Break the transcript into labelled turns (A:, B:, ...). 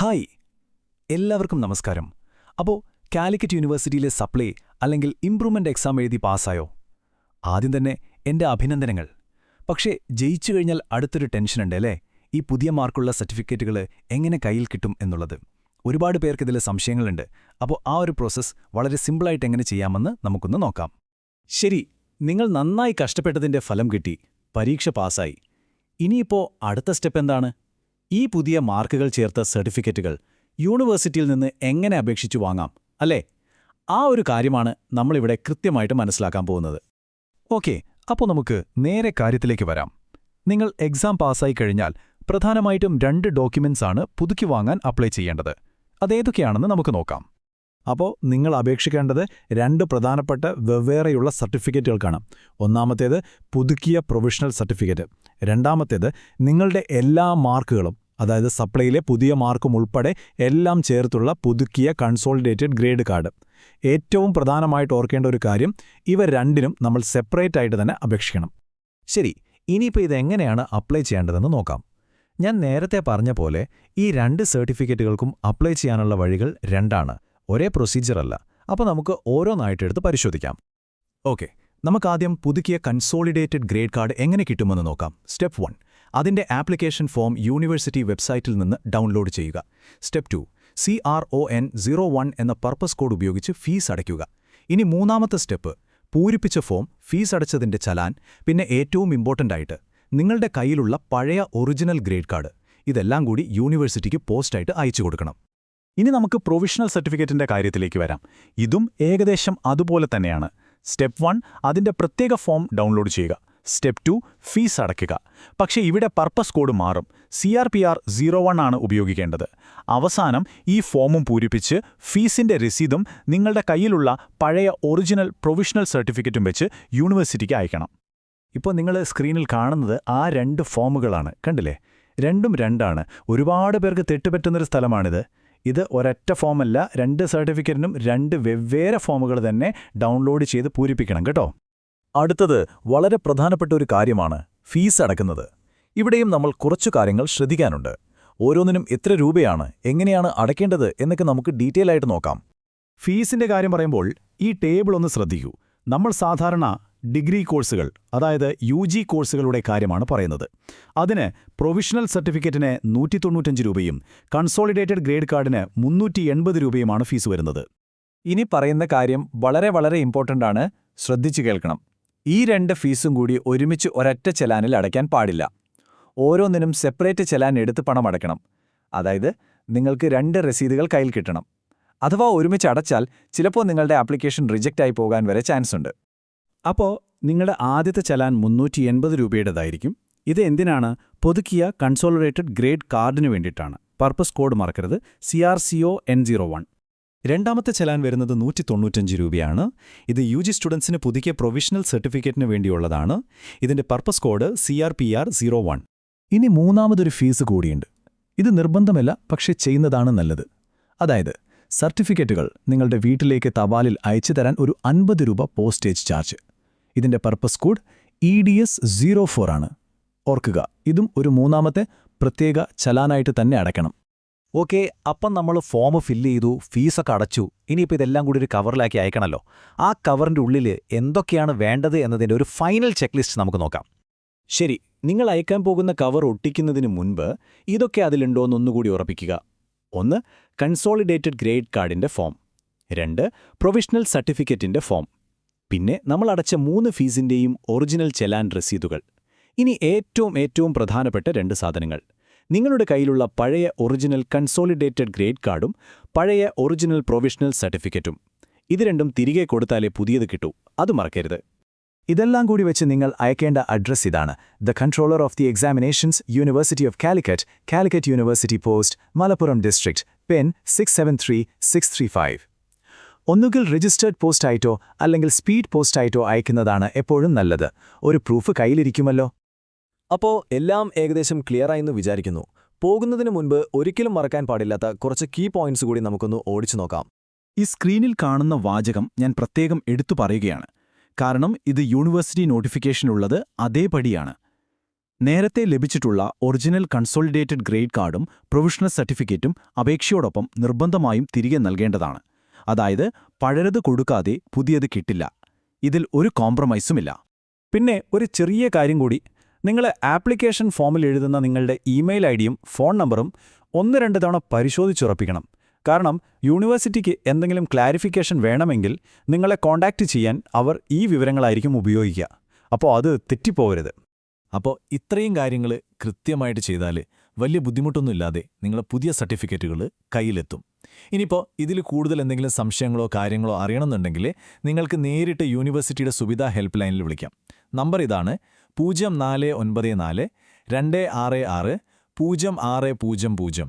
A: Hi എല്ലാവർക്കും നമസ്കാരം. അപ്പോൾ കാലിക്കറ്റ് യൂണിവേഴ്സിറ്റിയിലെ സപ്ലൈ അല്ലെങ്കിൽ ഇംപ്രൂവ്മെന്റ് എക്സാം എഴുതി പാസ്സായോ? ആദ്യം തന്നെ എൻ്റെ അഭിനന്ദനങ്ങൾ. പക്ഷേ ജയിച്ചു കഴിഞ്ഞാൽ അടുത്തൊരു ടെൻഷനുണ്ട് അല്ലേ? ഈ പുതിയ മാർക്കുള്ള സർട്ടിഫിക്കറ്റുകൾ എങ്ങനെ കയ്യിൽ കിട്ടും എന്നുള്ളത്. ഒരുപാട് പേർക്കിതിൽ സംശയങ്ങളുണ്ട്. അപ്പോൾ ആ ഒരു പ്രോസസ്സ് വളരെ സിമ്പിളായിട്ട് എങ്ങനെ ചെയ്യാമെന്ന് നമുക്കൊന്ന് നോക്കാം. ശരി, നിങ്ങൾ നന്നായി കഷ്ടപ്പെട്ടതിൻ്റെ ഫലം കിട്ടി, പരീക്ഷ പാസ്സായി. ഇനിയിപ്പോൾ അടുത്ത സ്റ്റെപ്പ് എന്താണ്? ഈ പുതിയ മാർക്കുകൾ ചേർത്ത സർട്ടിഫിക്കറ്റുകൾ യൂണിവേഴ്സിറ്റിയിൽ നിന്ന് എങ്ങനെ അപേക്ഷിച്ചു വാങ്ങാം, അല്ലേ? ആ ഒരു കാര്യമാണ് നമ്മളിവിടെ കൃത്യമായിട്ട് മനസ്സിലാക്കാൻ പോകുന്നത്. ഓക്കെ, അപ്പോൾ നമുക്ക് നേരെ കാര്യത്തിലേക്ക് വരാം. നിങ്ങൾ എക്സാം പാസ്സായി കഴിഞ്ഞാൽ പ്രധാനമായിട്ടും 2 ഡോക്യുമെന്റ്സ് ആണ് പുതുക്കി വാങ്ങാൻ അപ്ലൈ ചെയ്യേണ്ടത്. അതേതൊക്കെയാണെന്ന് നമുക്ക് നോക്കാം. അപ്പോൾ നിങ്ങൾ അപേക്ഷിക്കേണ്ടത് 2 പ്രധാനപ്പെട്ട വെവ്വേറെയുള്ള സർട്ടിഫിക്കറ്റുകൾക്കാണ്. ഒന്നാമത്തേത് പുതുക്കിയ പ്രൊവിഷണൽ സർട്ടിഫിക്കറ്റ്. രണ്ടാമത്തേത് നിങ്ങളുടെ എല്ലാ മാർക്കുകളും, അതായത് സപ്ലൈയിലെ പുതിയ മാർക്കും ഉൾപ്പെടെ എല്ലാം ചേർത്തുള്ള പുതുക്കിയ കൺസോളിഡേറ്റഡ് ഗ്രേഡ് കാർഡ്. ഏറ്റവും പ്രധാനമായിട്ട് ഓർക്കേണ്ട ഒരു കാര്യം, ഇവ രണ്ടിനും നമ്മൾ സെപ്പറേറ്റ് ആയിട്ട് തന്നെ അപേക്ഷിക്കണം. ശരി, ഇനിയിപ്പോൾ ഇതെങ്ങനെയാണ് അപ്ലൈ ചെയ്യേണ്ടതെന്ന് നോക്കാം. ഞാൻ നേരത്തെ പറഞ്ഞ പോലെ ഈ 2 സർട്ടിഫിക്കറ്റുകൾക്കും അപ്ലൈ ചെയ്യാനുള്ള വഴികൾ 2ആണ്. ഒരേ പ്രൊസീജിയറല്ല. അപ്പോൾ നമുക്ക് ഓരോന്നായിട്ടെടുത്ത് പരിശോധിക്കാം. ഓക്കെ, നമുക്കാദ്യം പുതുക്കിയ കൺസോളിഡേറ്റഡ് ഗ്രേഡ് കാർഡ് എങ്ങനെ കിട്ടുമെന്ന് നോക്കാം. സ്റ്റെപ്പ് 1, അതിൻ്റെ ആപ്ലിക്കേഷൻ ഫോം യൂണിവേഴ്സിറ്റി വെബ്സൈറ്റിൽ നിന്ന് ഡൗൺലോഡ് ചെയ്യുക. സ്റ്റെപ്പ് 2, CRON01 എന്ന പർപ്പസ് കോഡ് ഉപയോഗിച്ച് ഫീസ് അടയ്ക്കുക. ഇനി മൂന്നാമത്തെ സ്റ്റെപ്പ്, പൂരിപ്പിച്ച ഫോം, ഫീസ് അടച്ചതിൻ്റെ ചലാൻ, പിന്നെ ഏറ്റവും ഇമ്പോർട്ടൻ്റ് ആയിട്ട് നിങ്ങളുടെ കയ്യിലുള്ള പഴയ ഒറിജിനൽ ഗ്രേഡ് കാർഡ്. ഇതെല്ലാം കൂടി യൂണിവേഴ്സിറ്റിക്ക് പോസ്റ്റായിട്ട് അയച്ചു കൊടുക്കണം. ഇനി നമുക്ക് പ്രൊവിഷണൽ സർട്ടിഫിക്കറ്റിന്റെ കാര്യത്തിലേക്ക് വരാം. ഇതും ഏകദേശം അതുപോലെ തന്നെയാണ്. സ്റ്റെപ്പ് 1, അതിന്റെ പ്രത്യേക ഫോം ഡൗൺലോഡ് ചെയ്യുക. സ്റ്റെപ്പ് 2, ഫീസ് അടയ്ക്കുക. പക്ഷേ ഇവിടെ പർപ്പസ് കോഡ് മാറും. CRPR01 ആണ് ഉപയോഗിക്കേണ്ടത്. അവസാനം ഈ ഫോമും പൂരിപ്പിച്ച് ഫീസിന്റെ രസീതും നിങ്ങളുടെ കയ്യിലുള്ള പഴയ ഒറിജിനൽ പ്രൊവിഷണൽ സർട്ടിഫിക്കറ്റും വെച്ച് യൂണിവേഴ്സിറ്റിക്ക് അയക്കണം. ഇപ്പോൾ നിങ്ങൾ സ്ക്രീനിൽ കാണുന്നത് ആ 2 ഫോമുകളാണ്. കണ്ടില്ലേ? രണ്ടും 2ആണ്. ഒരുപാട് പേർക്ക് തെറ്റുപറ്റുന്നൊരു സ്ഥലമാണിത്. ഇത് ഒരൊറ്റ ഫോമല്ല, 2 സർട്ടിഫിക്കറ്റിനും 2 വെവ്വേറെ ഫോമുകൾ തന്നെ ഡൗൺലോഡ് ചെയ്ത് പൂരിപ്പിക്കണം കേട്ടോ. അടുത്തത് വളരെ പ്രധാനപ്പെട്ട ഒരു കാര്യമാണ്, ഫീസ് അടക്കുന്നത്. ഇവിടെയും നമ്മൾ കുറച്ചു കാര്യങ്ങൾ ശ്രദ്ധിക്കാനുണ്ട്. ഓരോന്നിനും എത്ര രൂപയാണ്, എങ്ങനെയാണ് അടയ്ക്കേണ്ടത് എന്നൊക്കെ നമുക്ക് ഡീറ്റെയിൽ ആയിട്ട് നോക്കാം. ഫീസിന്റെ കാര്യം പറയുമ്പോൾ ഈ ടേബിൾ ഒന്ന് ശ്രദ്ധിക്കൂ. നമ്മൾ സാധാരണ ഡിഗ്രി കോഴ്സുകൾ, അതായത് UG കോഴ്സുകളുടെ കാര്യമാണ് പറയുന്നത്. അതിന് പ്രൊവിഷണൽ സർട്ടിഫിക്കറ്റിന് 195 രൂപയും കൺസോളിഡേറ്റഡ് ഗ്രേഡ് കാർഡിന് 380 രൂപയുമാണ് ഫീസ് വരുന്നത്. ഇനി പറയുന്ന കാര്യം വളരെ ഇമ്പോർട്ടൻ്റ് ആണ്, ശ്രദ്ധിച്ചു കേൾക്കണം. ഈ 2 ഫീസും കൂടി ഒരുമിച്ച് ഒരൊറ്റ ചെലാനിൽ അടയ്ക്കാൻ പാടില്ല. ഓരോന്നിനും സെപ്പറേറ്റ് ചെലാൻ എടുത്ത് പണം അടയ്ക്കണം. അതായത് നിങ്ങൾക്ക് 2 രസീതുകൾ കയ്യിൽ കിട്ടണം. അഥവാ ഒരുമിച്ച് അടച്ചാൽ ചിലപ്പോൾ നിങ്ങളുടെ ആപ്ലിക്കേഷൻ റിജക്റ്റ് ആയി പോകാൻ വരെ ചാൻസ് ഉണ്ട്. അപ്പോൾ നിങ്ങളുടെ ആദ്യത്തെ ചലാൻ 380 രൂപയുടേതായിരിക്കും. ഇത് എന്തിനാണ്? പുതുക്കിയ കൺസോളിഡേറ്റഡ് ഗ്രേഡ് കാർഡിന് വേണ്ടിയിട്ടാണ്. പർപ്പസ് കോഡ് മറക്കരുത്, CRCON01. രണ്ടാമത്തെ ചലാൻ വരുന്നത് 195 രൂപയാണ്. ഇത് UG സ്റ്റുഡൻസിന് പുതുക്കിയ പ്രൊവിഷണൽ സർട്ടിഫിക്കറ്റിന് വേണ്ടിയുള്ളതാണ്. ഇതിന്റെ പർപ്പസ് കോഡ് CRPR01. ഇനി മൂന്നാമതൊരു ഫീസ് കൂടിയുണ്ട്. ഇത് നിർബന്ധമല്ല, പക്ഷേ ചെയ്യുന്നതാണ് നല്ലത്. അതായത് സർട്ടിഫിക്കറ്റുകൾ നിങ്ങളുടെ വീട്ടിലേക്ക് തപാലിൽ അയച്ചു തരാൻ ഒരു 50 രൂപ പോസ്റ്റേജ് ചാർജ്. ഇതിന്റെ പർപ്പസ് കോഡ് EDS04 ആണ്. ഓർക്കുക, ഇതും ഒരു മൂന്നാമത്തെ പ്രത്യേക ചലാനായിട്ട് തന്നെ അടയ്ക്കണം. ഓക്കെ, അപ്പം നമ്മൾ ഫോം ഫില്ല് ചെയ്തു, ഫീസൊക്കെ അടച്ചു. ഇനിയിപ്പോൾ ഇതെല്ലാം കൂടി ഒരു കവറിലാക്കി അയക്കണമല്ലോ. ആ കവറിൻ്റെ ഉള്ളിൽ എന്തൊക്കെയാണ് വേണ്ടത് എന്നതിൻ്റെ ഒരു ഫൈനൽ ചെക്ക് ലിസ്റ്റ് നമുക്ക് നോക്കാം. ശരി, നിങ്ങൾ അയക്കാൻ പോകുന്ന കവർ ഒട്ടിക്കുന്നതിന് മുൻപ് ഇതൊക്കെ അതിലുണ്ടോയെന്നൊന്നുകൂടി ഉറപ്പിക്കുക. 1, കൺസോളിഡേറ്റഡ് ഗ്രേഡ് കാർഡിന്റെ ഫോം. 2, പ്രൊവിഷണൽ സർട്ടിഫിക്കറ്റിന്റെ ഫോം. പിന്നെ നമ്മൾ അടച്ച 3 ഫീസിന്റെയും ഒറിജിനൽ ചെലാൻ രസീതുകൾ. ഇനി ഏറ്റവും പ്രധാനപ്പെട്ട 2 സാധനങ്ങൾ, നിങ്ങളുടെ കയ്യിലുള്ള പഴയ ഒറിജിനൽ കൺസോളിഡേറ്റഡ് ഗ്രേഡ് കാർഡും പഴയ ഒറിജിനൽ പ്രൊവിഷണൽ സർട്ടിഫിക്കറ്റും. ഇത് രണ്ടും തിരികെ കൊടുത്താലേ പുതിയത് കിട്ടൂ, അത് മറക്കരുത്. ഇതെല്ലാം കൂടി വെച്ച് നിങ്ങൾ അയക്കേണ്ട അഡ്രസ് ഇതാണ്: the controller of the examinations, university of Calicut, Calicut university post, Malappuram district, PIN 673635. ഒന്നുകിൽ രജിസ്റ്റേർഡ് പോസ്റ്റായിട്ടോ അല്ലെങ്കിൽ സ്പീഡ് പോസ്റ്റായിട്ടോ അയക്കുന്നതാണ് എപ്പോഴും നല്ലത്. ഒരു പ്രൂഫ് കയ്യിലിരിക്കുമല്ലോ. അപ്പോൾ എല്ലാം ഏകദേശം ക്ലിയറായെന്ന് വിചാരിക്കുന്നു. പോകുന്നതിന് മുൻപ് ഒരിക്കലും മറക്കാൻ പാടില്ലാത്ത കുറച്ച് കീ പോയിന്റ്സ് കൂടി നമുക്കൊന്ന് ഓടിച്ചു നോക്കാം. ഈ സ്ക്രീനിൽ കാണുന്ന വാചകം ഞാൻ പ്രത്യേകം എടുത്തു പറയുകയാണ്. കാരണം ഇത് യൂണിവേഴ്സിറ്റി നോട്ടിഫിക്കേഷനുള്ളത് അതേപടിയാണ്.
B: നേരത്തെ ലഭിച്ചിട്ടുള്ള ഒറിജിനൽ കൺസോളിഡേറ്റഡ് ഗ്രേഡ് കാർഡും പ്രൊവിഷണൽ സർട്ടിഫിക്കറ്റും അപേക്ഷയോടൊപ്പം നിർബന്ധമായും തിരികെ നൽകേണ്ടതാണ്. അതായത് പഴയത് കൊടുക്കാതെ പുതിയത് കിട്ടില്ല. ഇതിൽ ഒരു കോംപ്രമൈസുമില്ല.
A: പിന്നെ ഒരു ചെറിയ കാര്യം കൂടി, നിങ്ങൾ ആപ്ലിക്കേഷൻ ഫോമിൽ എഴുതുന്ന നിങ്ങളുടെ ഇമെയിൽ ഐഡിയും ഫോൺ നമ്പറും 1-2 തവണ പരിശോധിച്ചുറപ്പിക്കണം. കാരണം യൂണിവേഴ്സിറ്റിക്ക് എന്തെങ്കിലും ക്ലാരിഫിക്കേഷൻ വേണമെങ്കിൽ നിങ്ങളെ കോൺടാക്റ്റ് ചെയ്യാൻ അവർ ഈ വിവരങ്ങളായിരിക്കും ഉപയോഗിക്കുക. അപ്പോൾ അത് തെറ്റിപ്പോവരുത്.
C: അപ്പോൾ ഇത്രയും കാര്യങ്ങൾ കൃത്യമായിട്ട് ചെയ്താൽ വലിയ ബുദ്ധിമുട്ടൊന്നുമില്ലാതെ നിങ്ങളുടെ പുതിയ സർട്ടിഫിക്കറ്റുകൾ കയ്യിലെത്തും. ഇനിയിപ്പോൾ ഇതിൽ കൂടുതൽ എന്തെങ്കിലും സംശയങ്ങളോ കാര്യങ്ങളോ അറിയണമെന്നുണ്ടെങ്കിൽ നിങ്ങൾക്ക് നേരിട്ട് യൂണിവേഴ്സിറ്റിയുടെ സുവിധ ഹെൽപ്പ് ലൈനിൽ വിളിക്കാം. നമ്പർ ഇതാണ്: 0494 266 0600.